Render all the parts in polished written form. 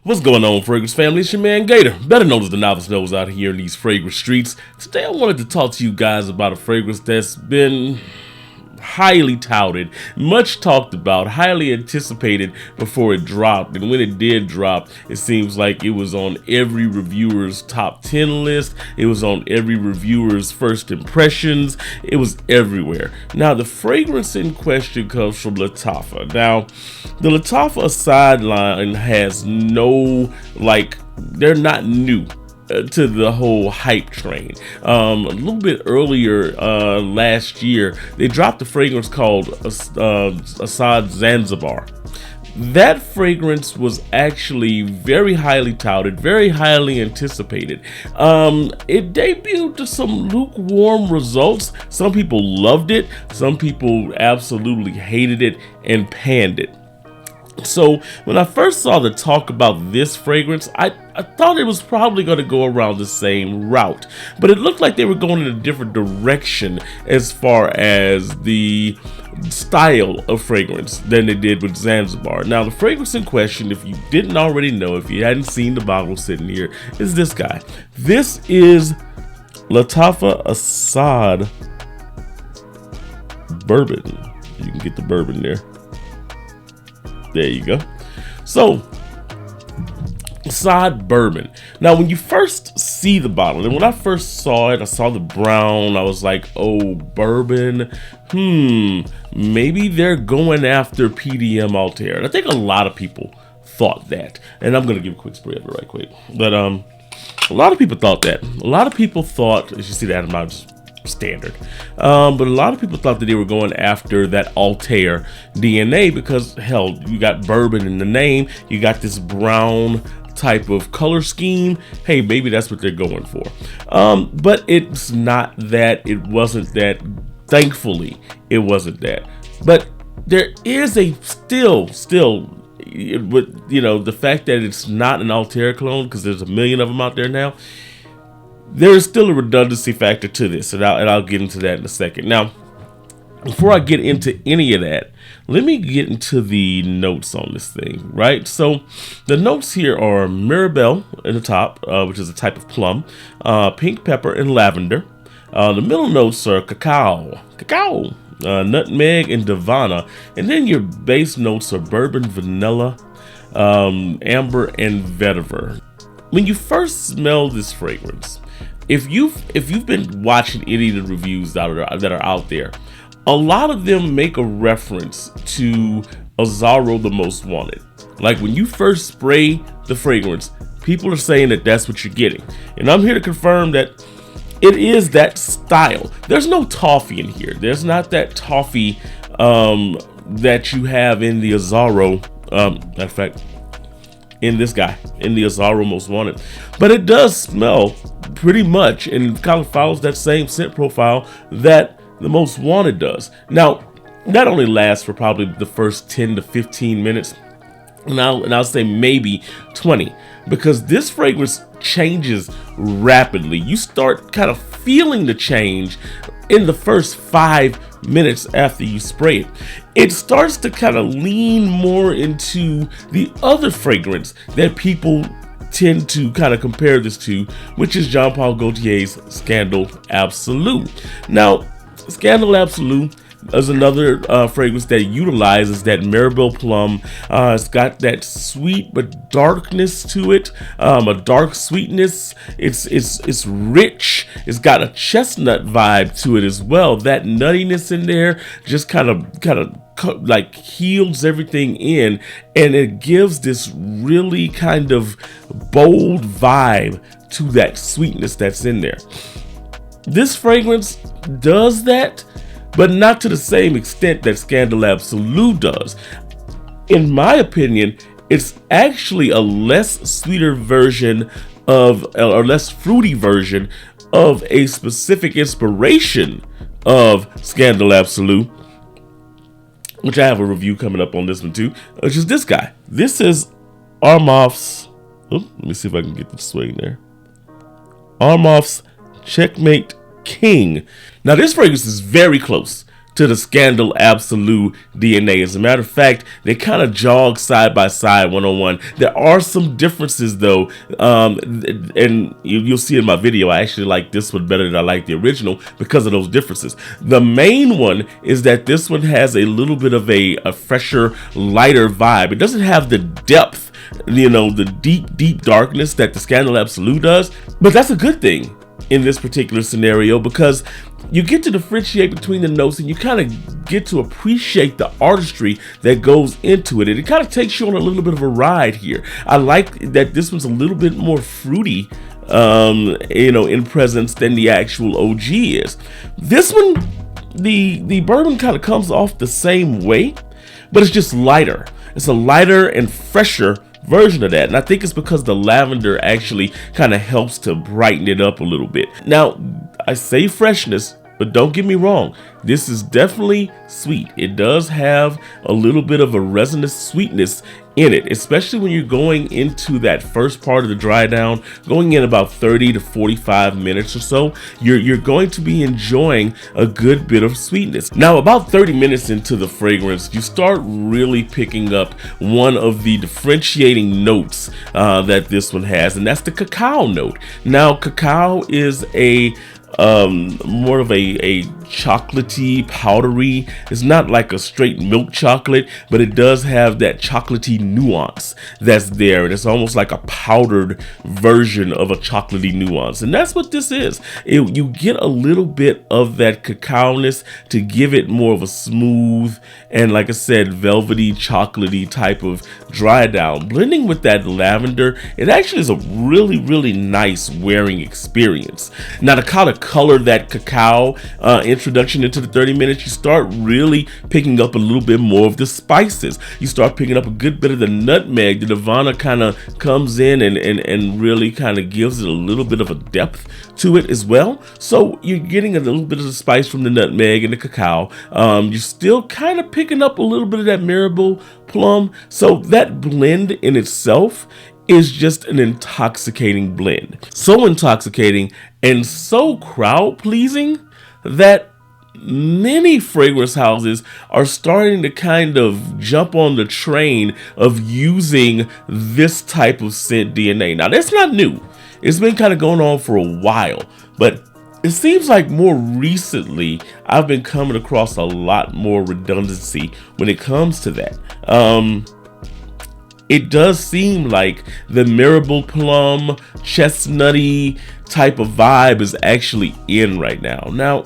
What's going on, fragrance family? It's your man Gator, better known as the Novice Nose out here in these fragrance streets. Today I wanted to talk to you guys about a fragrance that's been highly touted, much talked about, highly anticipated before it dropped. And when it did drop, it seems like it was on every reviewer's top 10 list. It was on every reviewer's first impressions. It was everywhere. Now, the fragrance in question comes from Lattafa. Now, the Lattafa Asad line has no, they're not new to the whole hype train. A little bit earlier last year, they dropped a fragrance called Asad Zanzibar. That fragrance was actually very highly touted, very highly anticipated. It debuted to some lukewarm results. Some people loved it, some people absolutely hated it and panned it. So when I first saw the talk about this fragrance, I thought it was probably going to go around the same route, but it looked like they were going in a different direction as far as the style of fragrance than they did with Zanzibar. Now, the fragrance in question, if you didn't already know, if you hadn't seen the bottle sitting here, is this guy. This is Lattafa Asad Bourbon. You can get the bourbon there. There you go. So, Asad Bourbon. Now, when you first see the bottle, and when I first saw it, I saw the brown, I was like, oh, bourbon, maybe they're going after PDM Altair. And I think a lot of people thought that. And I'm going to give a quick spray of it right quick. But a lot of people thought that. A lot of people thought, as you see that, I'm just standard. But a lot of people thought that they were going after that Altair DNA because, hell, you got bourbon in the name, you got this brown type of color scheme. Hey, maybe that's what they're going for. But it's not that. It wasn't that. Thankfully, it wasn't that. But there is a still, the fact that it's not an Altair clone, because there's a million of them out there now, there is still a redundancy factor to this, and I'll get into that in a second. Now, before I get into any of that, let me get into the notes on this thing, right? So, the notes here are Mirabelle in the top, which is a type of plum, pink pepper, and lavender. The middle notes are cacao, nutmeg, and Davana. And then your base notes are bourbon, vanilla, amber, and vetiver. When you first smell this fragrance, if you've been watching any of the reviews that are out there, a lot of them make a reference to Azzaro the Most Wanted. Like when you first spray the fragrance, people are saying that that's what you're getting, and I'm here to confirm that it is that style. There's no toffee in here. There's not that toffee that you have in the Azzaro. Matter of fact, in this guy, in the Azzaro Most Wanted. But it does smell pretty much and kind of follows that same scent profile that the Most Wanted does. Now, that only lasts for probably the first 10 to 15 minutes. And I'll say maybe 20, because this fragrance changes rapidly. You start kind of feeling the change in the first 5 minutes after you spray it. It starts to kind of lean more into the other fragrance that people tend to kind of compare this to, which is Jean Paul Gaultier's Scandal Absolute. Now, Scandal Absolute is another fragrance that utilizes that Mirabelle plum. It's got that sweet but darkness to it, a dark sweetness. It's rich. It's got a chestnut vibe to it as well. That nuttiness in there just kind of like heals everything in, and it gives this really kind of bold vibe to that sweetness that's in there. This fragrance does that, but not to the same extent that Scandal Absolute does. In my opinion, it's actually a less sweeter version of, or less fruity version of a specific inspiration of Scandal Absolute, which I have a review coming up on this one too, which is this guy. This is Armaf's, let me see if I can get the swing there. Armaf's Checkmate King. Now, this fragrance is very close to the Scandal Absolute DNA. As a matter of fact, they kind of jog side by side, one on one. There are some differences though, and you'll see in my video, I actually like this one better than I like the original because of those differences. The main one is that this one has a little bit of a fresher, lighter vibe. It doesn't have the depth, the deep darkness that the Scandal Absolute does, but that's a good thing in this particular scenario because you get to differentiate between the notes and you kind of get to appreciate the artistry that goes into it. And it kind of takes you on a little bit of a ride here. I like that this one's a little bit more fruity, in presence than the actual OG is. This one, the bourbon kind of comes off the same way, but it's just lighter. It's a lighter and fresher version of that, and I think it's because the lavender actually kind of helps to brighten it up a little bit. Now, I say freshness, but don't get me wrong, this is definitely sweet. It does have a little bit of a resinous sweetness in it, especially when you're going into that first part of the dry down, going in about 30 to 45 minutes or so, you're going to be enjoying a good bit of sweetness. Now, about 30 minutes into the fragrance, you start really picking up one of the differentiating notes that this one has, and that's the cacao note. Now, cacao is more of a chocolatey, powdery. It's not like a straight milk chocolate, but it does have that chocolatey nuance that's there, and it's almost like a powdered version of a chocolatey nuance, and that's what this is. You get a little bit of that cacao-ness to give it more of a smooth and, like I said, velvety, chocolatey type of dry down. Blending with that lavender, it actually is a really, really nice wearing experience. Now, to kind of color that cacao introduction into the 30 minutes, you start really picking up a little bit more of the spices. You start picking up a good bit of the nutmeg. The Nirvana kind of comes in and really kind of gives it a little bit of a depth to it as well. So you're getting a little bit of the spice from the nutmeg and the cacao. You're still kind of picking up a little bit of that marble plum. So that blend in itself is just an intoxicating blend. So intoxicating and so crowd pleasing that many fragrance houses are starting to kind of jump on the train of using this type of scent DNA. Now, that's not new. It's been kind of going on for a while, but it seems like more recently I've been coming across a lot more redundancy when it comes to that. It does seem like the marble plum, chestnutty type of vibe is actually in right now. Now,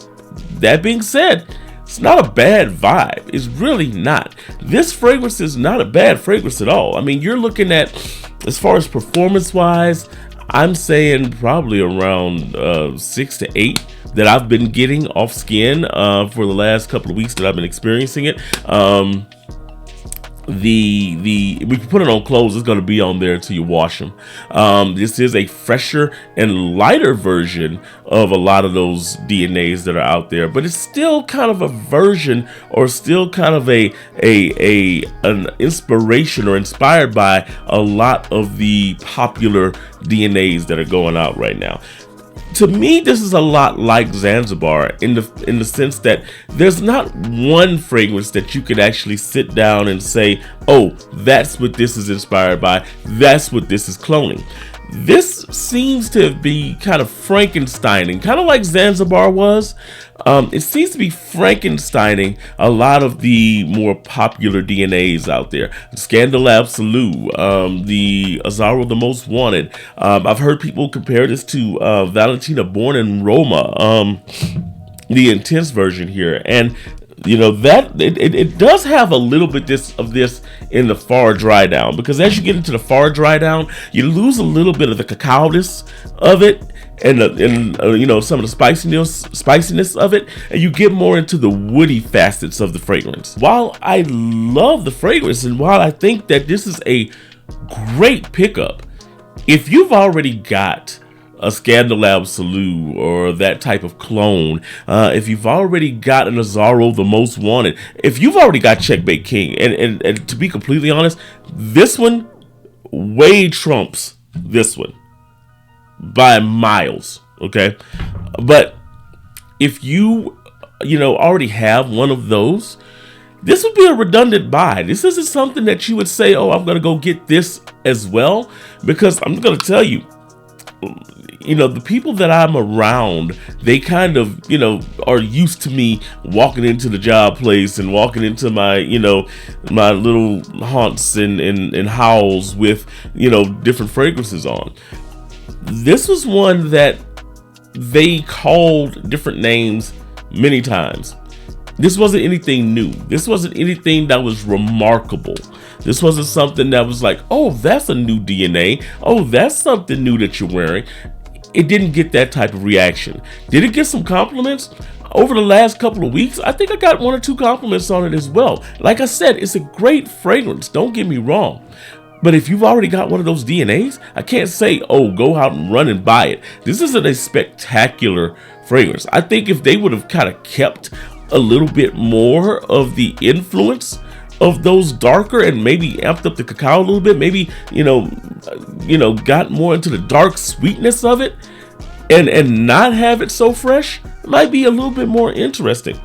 that being said, it's not a bad vibe. It's really not. This fragrance is not a bad fragrance at all. I mean, you're looking at, as far as performance-wise, I'm saying probably around 6 to 8 that I've been getting off skin for the last couple of weeks that I've been experiencing it. We can put it on clothes. It's going to be on there until you wash them. This is a fresher and lighter version of a lot of those DNAs that are out there, but it's still kind of a version, or still kind of an inspiration or inspired by a lot of the popular DNAs that are going out right now. To me, this is a lot like Zanzibar in the sense that there's not one fragrance that you could actually sit down and say, oh, that's what this is inspired by, that's what this is cloning. This seems to be kind of Frankensteining, kind of like Zanzibar was. It seems to be Frankensteining a lot of the more popular DNAs out there. Scandal Absolute, the Azzaro the Most Wanted. I've heard people compare this to Valentina Born in Roma, the intense version here, and that it does have a little bit of this in the far dry down, because as you get into the far dry down, you lose a little bit of the cacao-ness of it, and some of the spiciness of it, and you get more into the woody facets of the fragrance. While I love the fragrance, and while I think that this is a great pickup, if you've already got a Scandal Absolute or that type of clone, if you've already got an Azzaro the Most Wanted, if you've already got Check Bake King, and to be completely honest, this one way trumps this one by miles, okay? But if you already have one of those, this would be a redundant buy. This isn't something that you would say, oh, I'm going to go get this as well, because I'm going to tell you, the people that I'm around, they kind of, are used to me walking into the job place and walking into my, my little haunts and howls with, different fragrances on. This was one that they called different names many times. This wasn't anything new. This wasn't anything that was remarkable. This wasn't something that was like, oh, that's a new DNA. Oh, that's something new that you're wearing. It didn't get that type of reaction. Did it get some compliments? Over the last couple of weeks, I think I got 1 or 2 compliments on it as well. Like I said, it's a great fragrance. Don't get me wrong. But if you've already got one of those DNAs, I can't say, oh, go out and run and buy it. This isn't a spectacular fragrance. I think if they would have kind of kept a little bit more of the influence of those darker and maybe amped up the cacao a little bit, maybe, got more into the dark sweetness of it and not have it so fresh, it might be a little bit more interesting.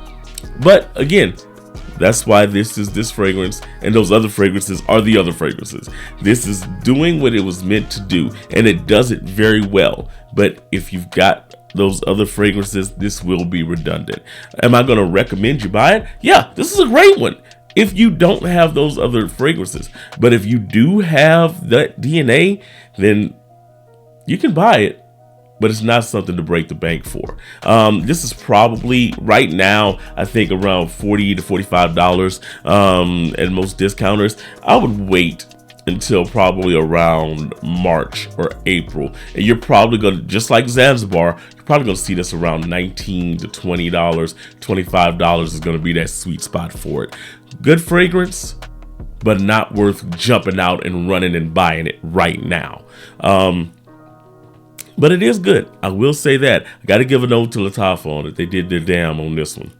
But again, that's why this is this fragrance and those other fragrances are the other fragrances. This is doing what it was meant to do, and it does it very well. But if you've got those other fragrances, this will be redundant. Am I going to recommend you buy it? Yeah, this is a great one if you don't have those other fragrances. But if you do have that DNA, then you can buy it, but it's not something to break the bank for. This is probably right now, I think around $40 to $45 at most discounters. I would wait until probably around March or April, and you're probably going to, just like Zanzibar, you're probably going to see this around $19 to $20. $25 is going to be that sweet spot for it. Good fragrance, but not worth jumping out and running and buying it right now. But it is good. I will say that. I got to give a note to Lattafa on it. They did their damn on this one.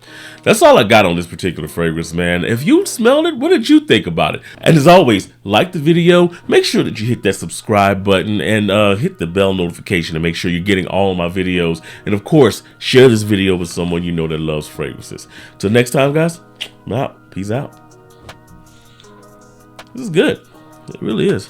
That's all I got on this particular fragrance, man. If you smelled it, what did you think about it? And as always, like the video. Make sure that you hit that subscribe button and hit the bell notification to make sure you're getting all of my videos. And of course, share this video with someone you know that loves fragrances. Till next time, guys, I'm out. Peace out. This is good. It really is.